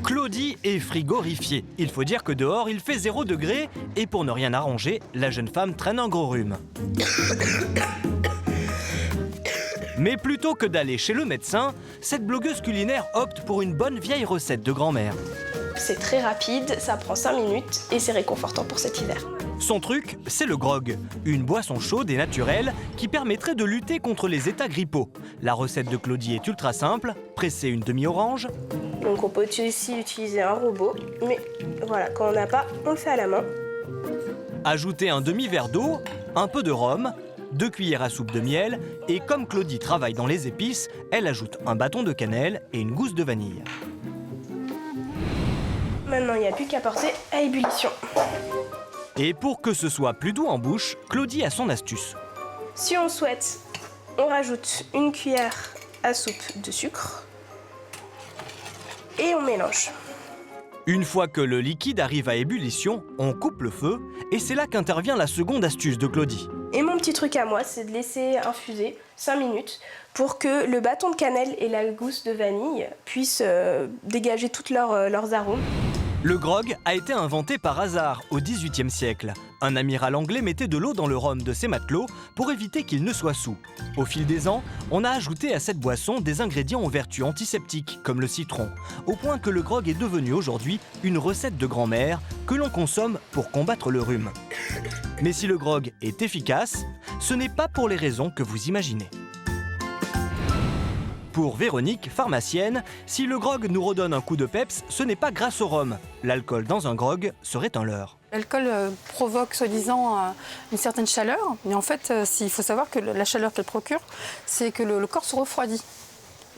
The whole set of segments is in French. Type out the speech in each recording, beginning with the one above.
Claudie est frigorifiée. Il faut dire que dehors, il fait 0 degré et pour ne rien arranger, la jeune femme traîne un gros rhume. Mais plutôt que d'aller chez le médecin, cette blogueuse culinaire opte pour une bonne vieille recette de grand-mère. C'est très rapide, ça prend 5 minutes et c'est réconfortant pour cet hiver. Son truc, c'est le grog, une boisson chaude et naturelle qui permettrait de lutter contre les états grippaux. La recette de Claudie est ultra simple, presser une demi-orange. Donc on peut aussi utiliser un robot, mais voilà, quand on n'a pas, on le fait à la main. Ajouter un demi-verre d'eau, un peu de rhum, 2 cuillères à soupe de miel et comme Claudie travaille dans les épices, elle ajoute un bâton de cannelle et une gousse de vanille. Maintenant, il n'y a plus qu'à porter à ébullition. Et pour que ce soit plus doux en bouche, Claudie a son astuce. Si on souhaite, on rajoute une cuillère à soupe de sucre et on mélange. Une fois que le liquide arrive à ébullition, on coupe le feu et c'est là qu'intervient la seconde astuce de Claudie. Et mon petit truc à moi, c'est de laisser infuser 5 minutes pour que le bâton de cannelle et la gousse de vanille puissent dégager tous leurs arômes. Le grog a été inventé par hasard au XVIIIe siècle. Un amiral anglais mettait de l'eau dans le rhum de ses matelots pour éviter qu'il ne soit saoul. Au fil des ans, on a ajouté à cette boisson des ingrédients aux vertus antiseptiques, comme le citron, au point que le grog est devenu aujourd'hui une recette de grand-mère que l'on consomme pour combattre le rhume. Mais si le grog est efficace, ce n'est pas pour les raisons que vous imaginez. Pour Véronique, pharmacienne, si le grog nous redonne un coup de peps, ce n'est pas grâce au rhum. L'alcool dans un grog serait un leurre. L'alcool provoque soi-disant une certaine chaleur, mais en fait, il faut savoir que la chaleur qu'elle procure, c'est que le corps se refroidit.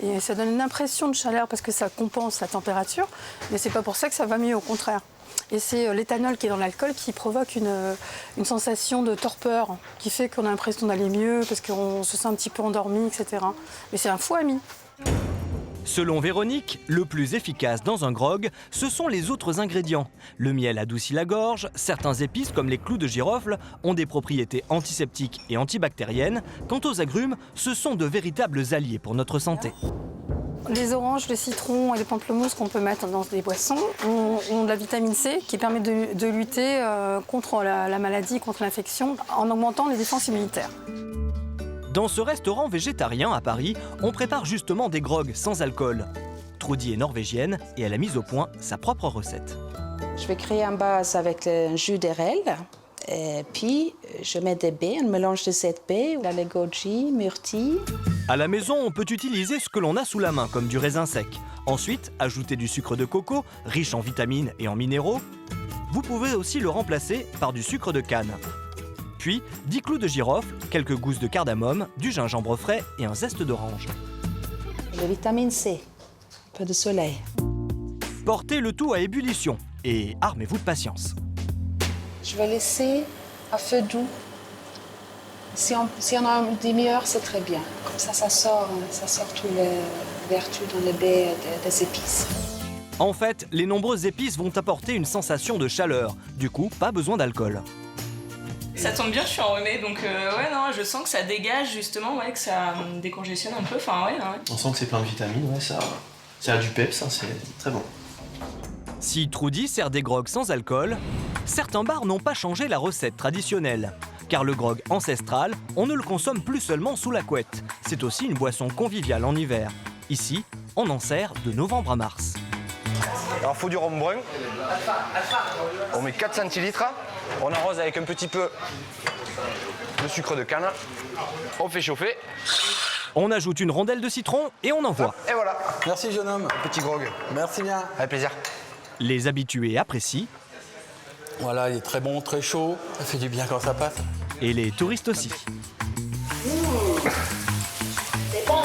Et ça donne une impression de chaleur parce que ça compense la température, mais c'est pas pour ça que ça va mieux, au contraire. Et c'est l'éthanol qui est dans l'alcool qui provoque une sensation de torpeur, qui fait qu'on a l'impression d'aller mieux, parce qu'on se sent un petit peu endormi, etc. Mais c'est un faux ami. Selon Véronique, le plus efficace dans un grog, ce sont les autres ingrédients. Le miel adoucit la gorge, certains épices comme les clous de girofle ont des propriétés antiseptiques et antibactériennes. Quant aux agrumes, ce sont de véritables alliés pour notre santé. Les oranges, le citron et les pamplemousses qu'on peut mettre dans des boissons ont de la vitamine C qui permet de lutter contre la maladie, contre l'infection, en augmentant les défenses immunitaires. Dans ce restaurant végétarien à Paris, on prépare justement des grogs sans alcool. Trudy est norvégienne et elle a mis au point sa propre recette. Je vais créer une base avec le jus d'érable. Et puis, je mets des baies, un mélange de 7 baies, la goji, myrtille. À la maison, on peut utiliser ce que l'on a sous la main, comme du raisin sec. Ensuite, ajouter du sucre de coco, riche en vitamines et en minéraux. Vous pouvez aussi le remplacer par du sucre de canne. Puis, 10 clous de girofle, quelques gousses de cardamome, du gingembre frais et un zeste d'orange. La vitamine C, un peu de soleil. Portez le tout à ébullition et armez-vous de patience. Je vais laisser à feu doux. Si on a une demi-heure, c'est très bien. Comme ça sort toutes les vertus dans les baies des épices. En fait, les nombreuses épices vont apporter une sensation de chaleur. Du coup, pas besoin d'alcool. Ça tombe bien, je suis enrhumée, donc ouais, non, je sens que ça dégage justement, ouais, que ça décongestionne un peu, enfin ouais. On sent que c'est plein de vitamines, ouais, ça a du peps, hein, c'est très bon. Si Trudy sert des grogs sans alcool, certains bars n'ont pas changé la recette traditionnelle. Car le grog ancestral, on ne le consomme plus seulement sous la couette. C'est aussi une boisson conviviale en hiver. Ici, on en sert de novembre à mars. Alors il faut du rhum brun. On met 4 centilitres. On arrose avec un petit peu de sucre de canne. On fait chauffer. On ajoute une rondelle de citron et on envoie. Et voilà. Merci jeune homme. Petit grog. Merci bien. Avec plaisir. Les habitués apprécient. Voilà, il est très bon, très chaud. Ça fait du bien quand ça passe. Et les touristes aussi. C'est bon.